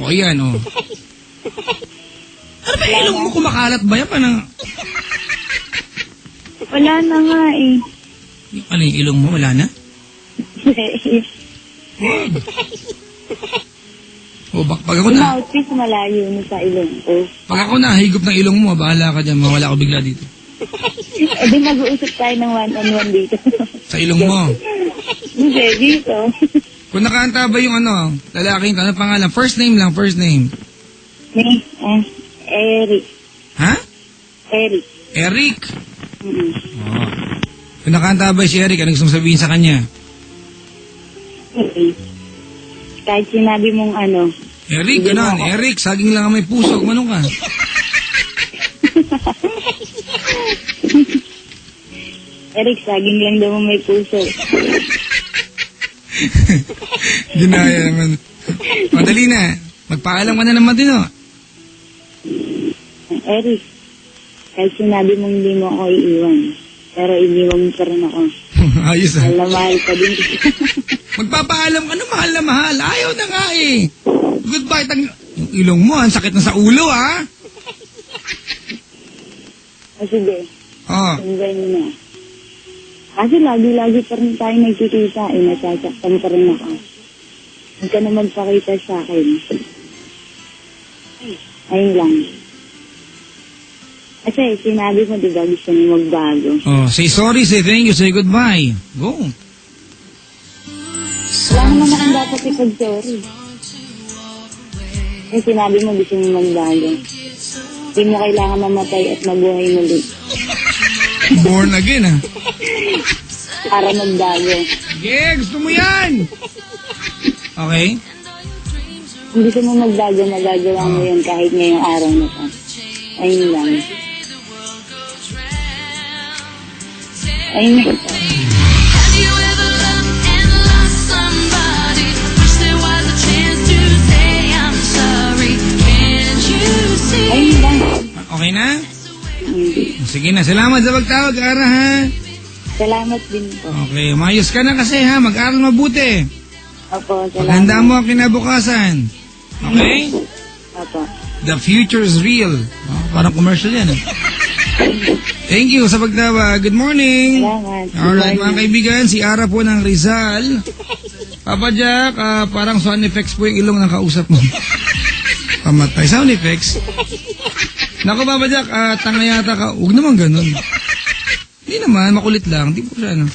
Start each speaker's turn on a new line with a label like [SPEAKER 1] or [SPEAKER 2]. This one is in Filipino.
[SPEAKER 1] O, yan, o. Ano ba, ilong mo kumakalat ba yan? Parang,
[SPEAKER 2] Wala na nga eh.
[SPEAKER 1] ano yung ilong mo? Wala na? O, pag ako na,
[SPEAKER 2] Mouthpiece malayo na sa ilong ko.
[SPEAKER 1] pag ako na, higop ng ilong mo, bahala ka dyan, mawala ko bigla dito.
[SPEAKER 2] Eh di mag-uusap tayo ng one-on-one dito.
[SPEAKER 1] Sa ilong mo.
[SPEAKER 2] Hindi, dito.
[SPEAKER 1] Kung nakanta ba yung ano, lalaking, ano pangalan? First name lang, first name.
[SPEAKER 2] Eric.
[SPEAKER 1] Ha?
[SPEAKER 2] Eric.
[SPEAKER 1] Eric.
[SPEAKER 2] Mm-hmm.
[SPEAKER 1] Oh. Kung nakanta ba si Eric, anong gusto mong sabihin sa kanya?
[SPEAKER 2] Okay. Kahit sinabi mong ano.
[SPEAKER 1] Eric, ganon. Eric, saging lang ang may puso. Kumanong ka.
[SPEAKER 2] Eric, saging lang daw may puso.
[SPEAKER 1] Ginaya naman. Madali na. Magpaalam ka na naman din, oh.
[SPEAKER 2] Eric, kahit sinabi mong hindi mo ako iiwan, pero iniwan mo pa rin ako.
[SPEAKER 1] Ayos, ah.
[SPEAKER 2] Mahal na mahal ka din.
[SPEAKER 1] Magpapaalam ka na, mahal na mahal. Ayaw na nga, eh. Goodbye. Yung ilong mo, ang sakit na sa ulo, ah.
[SPEAKER 2] O sige,
[SPEAKER 1] Oh.
[SPEAKER 2] tingnan mo na. Kasi lagi-lagi pa rin tayo nagkikita, eh, nasasaktan pa rin ako. Huwag ka na magpakita sa akin. Ayun lang. Kasi sinabi mo, diba, gusto mo magbago.
[SPEAKER 1] Oh, say sorry, say thank you, say goodbye. Go.
[SPEAKER 2] Wala naman akong dapat ipag-sorry. Kasi sinabi mo, gusto mo magbago. Hindi mo kailangan mamatay at mabuhay muli.
[SPEAKER 1] Born again, ah.
[SPEAKER 2] Para magbago.
[SPEAKER 1] Yeah, gusto mo yan. Okay.
[SPEAKER 2] Kung gusto mo magbago, magagawa mo yun kahit ngayong araw na to. Ayun lang. Ayun lang.
[SPEAKER 3] Have you ever loved and lost somebody? Wish there was a chance to say I'm sorry. Can't you see?
[SPEAKER 2] Ayun lang.
[SPEAKER 1] Okay na?
[SPEAKER 2] Hindi.
[SPEAKER 1] Sige na, salamat sa pagtawag, Ara, ha?
[SPEAKER 2] Salamat din po.
[SPEAKER 1] Okay, umayos ka na kasi, ha? Mag-aral mabuti.
[SPEAKER 2] Opo, salamat.
[SPEAKER 1] Paghanda mo ang kinabukasan. Okay?
[SPEAKER 2] Opo.
[SPEAKER 1] The future is real. Oh, parang commercial yan, eh. Thank you sa pagtawag. Good morning.
[SPEAKER 2] Salamat.
[SPEAKER 1] Alright, mga kaibigan, si Ara po ng Rizal. Papa Jack, parang sound effects po yung ilong ng kausap mo. Pamatay. Sound effects? Naku, Papa Jack, tanga yata ka. Huwag naman ganun. Hindi naman, makulit lang. Hindi po siya, ano.